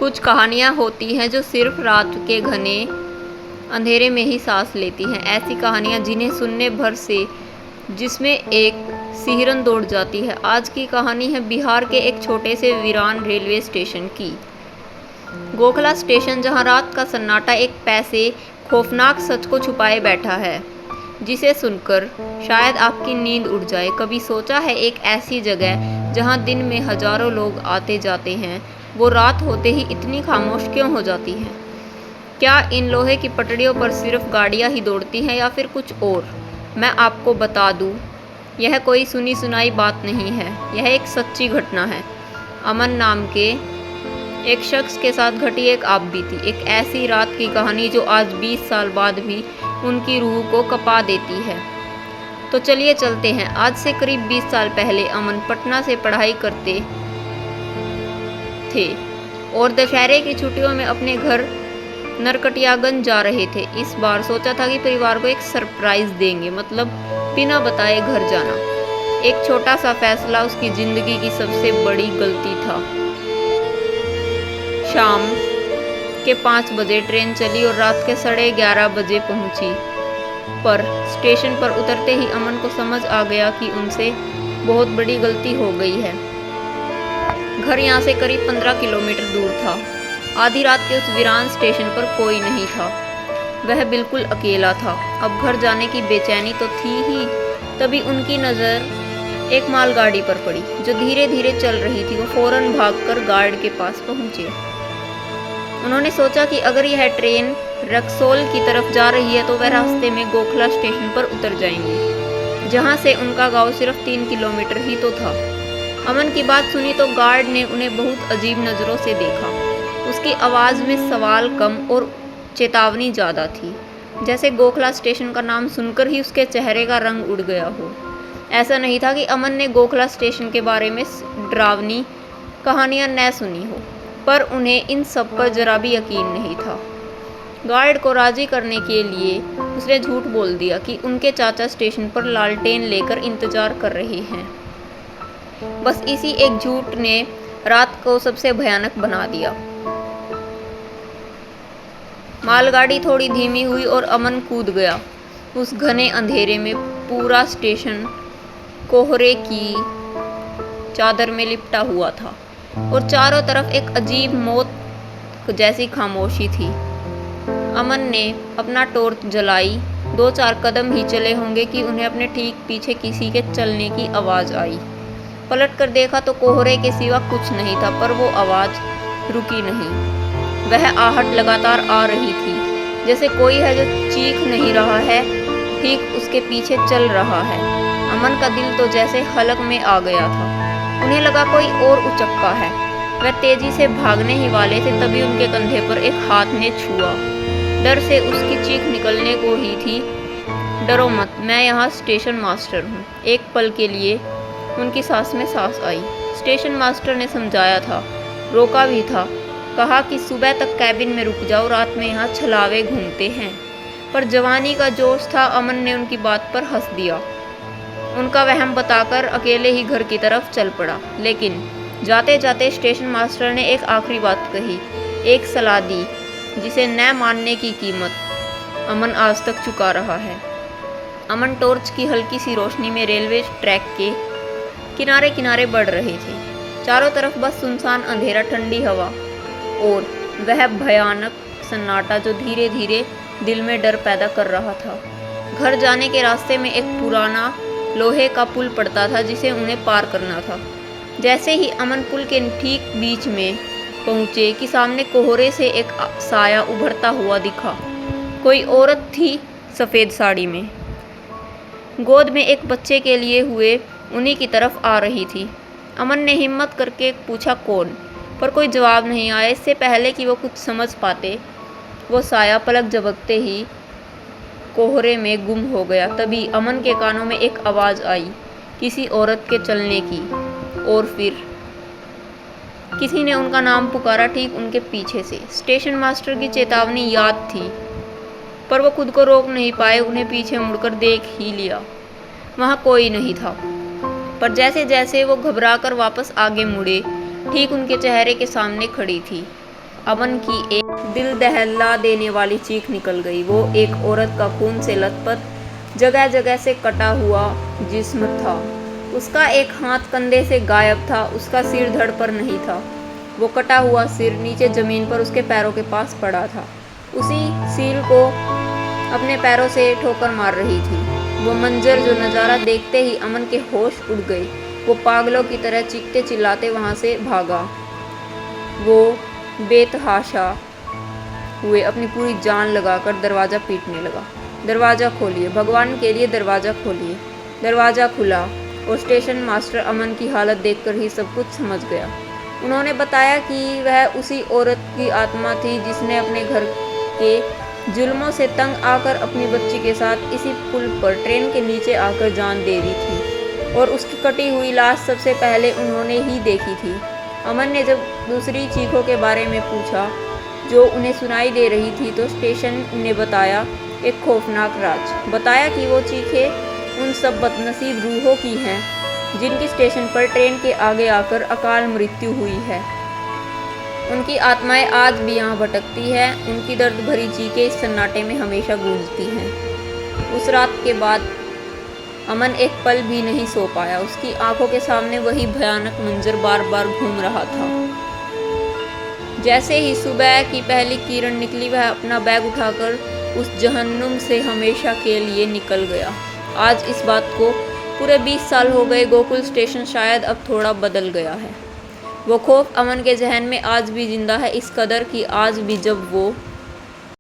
कुछ कहानियाँ होती हैं जो सिर्फ रात के घने अंधेरे में ही सांस लेती हैं। ऐसी कहानियाँ जिन्हें सुनने भर से जिसमें एक सिहरन दौड़ जाती है। आज की कहानी है बिहार के एक छोटे से वीरान रेलवे स्टेशन की। गोखला स्टेशन, जहां रात का सन्नाटा एक पैसे खौफनाक सच को छुपाए बैठा है, जिसे सुनकर शायद आपकी नींद उड़ जाए। कभी सोचा है एक ऐसी जगह जहां दिन में हजारों लोग आते जाते हैं, वो रात होते ही इतनी खामोश क्यों हो जाती है? क्या इन लोहे की पटरियों पर सिर्फ गाड़ियां ही दौड़ती हैं या फिर कुछ और? मैं आपको बता दूं, यह कोई सुनी सुनाई बात नहीं है, यह एक सच्ची घटना है। अमन नाम के एक शख्स के साथ घटी एक आप बीती, एक ऐसी रात की कहानी जो आज 20 साल बाद भी उनकी रूह को कपा देती है। तो चलिए चलते हैं। आज से करीब 20 साल पहले अमन पटना से पढ़ाई करते थे और दशहरे की छुट्टियों में अपने घर नरकटियागंज जा रहे थे। इस बार सोचा था कि परिवार को एक सरप्राइज देंगे, मतलब बिना बताए घर जाना। एक छोटा सा फैसला उसकी जिंदगी की सबसे बड़ी गलती था। शाम के 5 बजे ट्रेन चली और रात के 11:30 बजे पहुंची। पर स्टेशन पर उतरते ही अमन को समझ आ गया कि उनसे बहुत बड़ी गलती हो गई है। घर यहाँ से करीब 15 किलोमीटर दूर था। आधी रात के उस वीरान स्टेशन पर कोई नहीं था। वह बिल्कुल अकेला था। अब घर जाने की बेचैनी तो थी ही, तभी उनकी नज़र एक मालगाड़ी पर पड़ी जो धीरे धीरे चल रही थी। वो फौरन भागकर गार्ड के पास पहुंचे। उन्होंने सोचा कि अगर यह ट्रेन रक्सौल की तरफ जा रही है तो वह रास्ते में गोखला स्टेशन पर उतर जाएंगे, जहां से उनका गांव सिर्फ 3 किलोमीटर ही तो था। अमन की बात सुनी तो गार्ड ने उन्हें बहुत अजीब नज़रों से देखा। उसकी आवाज़ में सवाल कम और चेतावनी ज़्यादा थी, जैसे गोखला स्टेशन का नाम सुनकर ही उसके चेहरे का रंग उड़ गया हो। ऐसा नहीं था कि अमन ने गोखला स्टेशन के बारे में डरावनी कहानियां न सुनी हो, पर उन्हें इन सब पर जरा भी यकीन नहीं था। गार्ड को राजी करने के लिए उसने झूठ बोल दिया कि उनके चाचा स्टेशन पर लालटेन लेकर इंतजार कर रहे हैं। बस इसी एक झूठ ने रात को सबसे भयानक बना दिया। मालगाड़ी थोड़ी धीमी हुई और अमन कूद गया। उस घने अंधेरे में पूरा स्टेशन कोहरे की चादर में लिपटा हुआ था और चारों तरफ एक अजीब मौत जैसी खामोशी थी। अमन ने अपना टॉर्च जलाई। 2-4 कदम ही चले होंगे कि उन्हें अपने ठीक पीछे किसी के चलने की आवाज़ आई। पलट कर देखा तो कोहरे के सिवा कुछ नहीं था, पर वो आवाज़ रुकी नहीं। वह आहट लगातार आ रही थी, जैसे कोई है जो चीख नहीं रहा है, ठीक उसके पीछे चल रहा है। अमन का दिल तो जैसे हलक में आ गया था। उन्हें लगा कोई और उचक्का है। वह तेजी से भागने ही वाले थे, तभी उनके कंधे पर एक हाथ ने छुआ। डर से उसकी चीख निकलने को ही थी। डरो मत, मैं यहाँ स्टेशन मास्टर हूँ। एक पल के लिए उनकी सांस में सांस आई। स्टेशन मास्टर ने समझाया था, रोका भी था, कहा कि सुबह तक कैबिन में रुक जाओ, रात में यहाँ छलावे घूमते हैं। पर जवानी का जोश था। अमन ने उनकी बात पर हंस दिया। उनका वहम बताकर अकेले ही घर की तरफ चल पड़ा। लेकिन जाते जाते स्टेशन मास्टर ने एक आखिरी बात कही, एक सलाह दी जिसे न मानने की कीमत अमन आज तक चुका रहा है। अमन टॉर्च की हल्की सी रोशनी में रेलवे ट्रैक के किनारे किनारे बढ़ रहे थे। चारों तरफ बस सुनसान अंधेरा, ठंडी हवा और वह भयानक सन्नाटा जो धीरे धीरे दिल में डर पैदा कर रहा था। घर जाने के रास्ते में एक पुराना लोहे का पुल पड़ता था जिसे उन्हें पार करना था। जैसे ही अमन पुल के ठीक बीच में पहुंचे कि सामने कोहरे से एक साया उभरता हुआ दिखा। कोई औरत थी सफ़ेद साड़ी में, गोद में एक बच्चे के लिए हुए उन्हीं की तरफ आ रही थी। अमन ने हिम्मत करके पूछा कौन, पर कोई जवाब नहीं आया। इससे पहले कि वो कुछ समझ पाते, वो साया पलक झपकते ही कोहरे में गुम हो गया। तभी अमन के कानों में एक आवाज़ आई, किसी औरत के चलने की, और फिर किसी ने उनका नाम पुकारा ठीक उनके पीछे से। स्टेशन मास्टर की चेतावनी याद थी, पर वो खुद को रोक नहीं पाए। उन्हें पीछे मुड़कर देख ही लिया, वहाँ कोई नहीं था। पर जैसे जैसे वो घबराकर वापस आगे मुड़े, ठीक उनके चेहरे के सामने खड़ी थी अमन की एक दिल दहला देने वाली चीख निकल गई। वो एक औरत का खून से लथपथ, जगह जगह से कटा हुआ जिस्म था। उसका एक हाथ कंधे से गायब था, उसका सिर धड़ पर नहीं था। वो कटा हुआ सिर नीचे जमीन पर उसके पैरों के पास पड़ा था। उसी सील को अपने पैरों से ठोकर मार रही थी। वो मंजर, जो नज़ारा देखते ही अमन के होश उड़ गए। वो पागलों की तरह चीखते चिल्लाते वहाँ से भागा। वो बेतहाशा हुए अपनी पूरी जान लगाकर दरवाज़ा पीटने लगा। दरवाज़ा खोलिए, भगवान के लिए दरवाज़ा खोलिए। दरवाज़ा खुला और स्टेशन मास्टर अमन की हालत देखकर ही सब कुछ समझ गया। उन्होंने बताया कि वह उसी औरत की आत्मा थी जिसने अपने घर के जुल्मों से तंग आकर अपनी बच्ची के साथ इसी पुल पर ट्रेन के नीचे आकर जान दे दी थी, और उसकी कटी हुई लाश सबसे पहले उन्होंने ही देखी थी। अमन ने जब दूसरी चीखों के बारे में पूछा जो उन्हें सुनाई दे रही थी, तो स्टेशन ने बताया एक खौफनाक राज। बताया कि वो चीखें उन सब बदनसीब रूहों की हैं जिनकी स्टेशन पर ट्रेन के आगे आकर अकाल मृत्यु हुई है। उनकी आत्माएं आज भी यहाँ भटकती हैं। उनकी दर्द भरी चीखें इस सन्नाटे में हमेशा गूंजती हैं। उस रात के बाद अमन एक पल भी नहीं सो पाया। उसकी आंखों के सामने वही भयानक मंजर बार बार घूम रहा था। जैसे ही सुबह की पहली किरण निकली, वह अपना बैग उठाकर उस जहन्नुम से हमेशा के लिए निकल गया। आज इस बात को पूरे 20 साल हो गए। गोकुल स्टेशन शायद अब थोड़ा बदल गया है। वो खौफ अमन के जहन में आज भी जिंदा है, इस कदर कि आज भी जब वो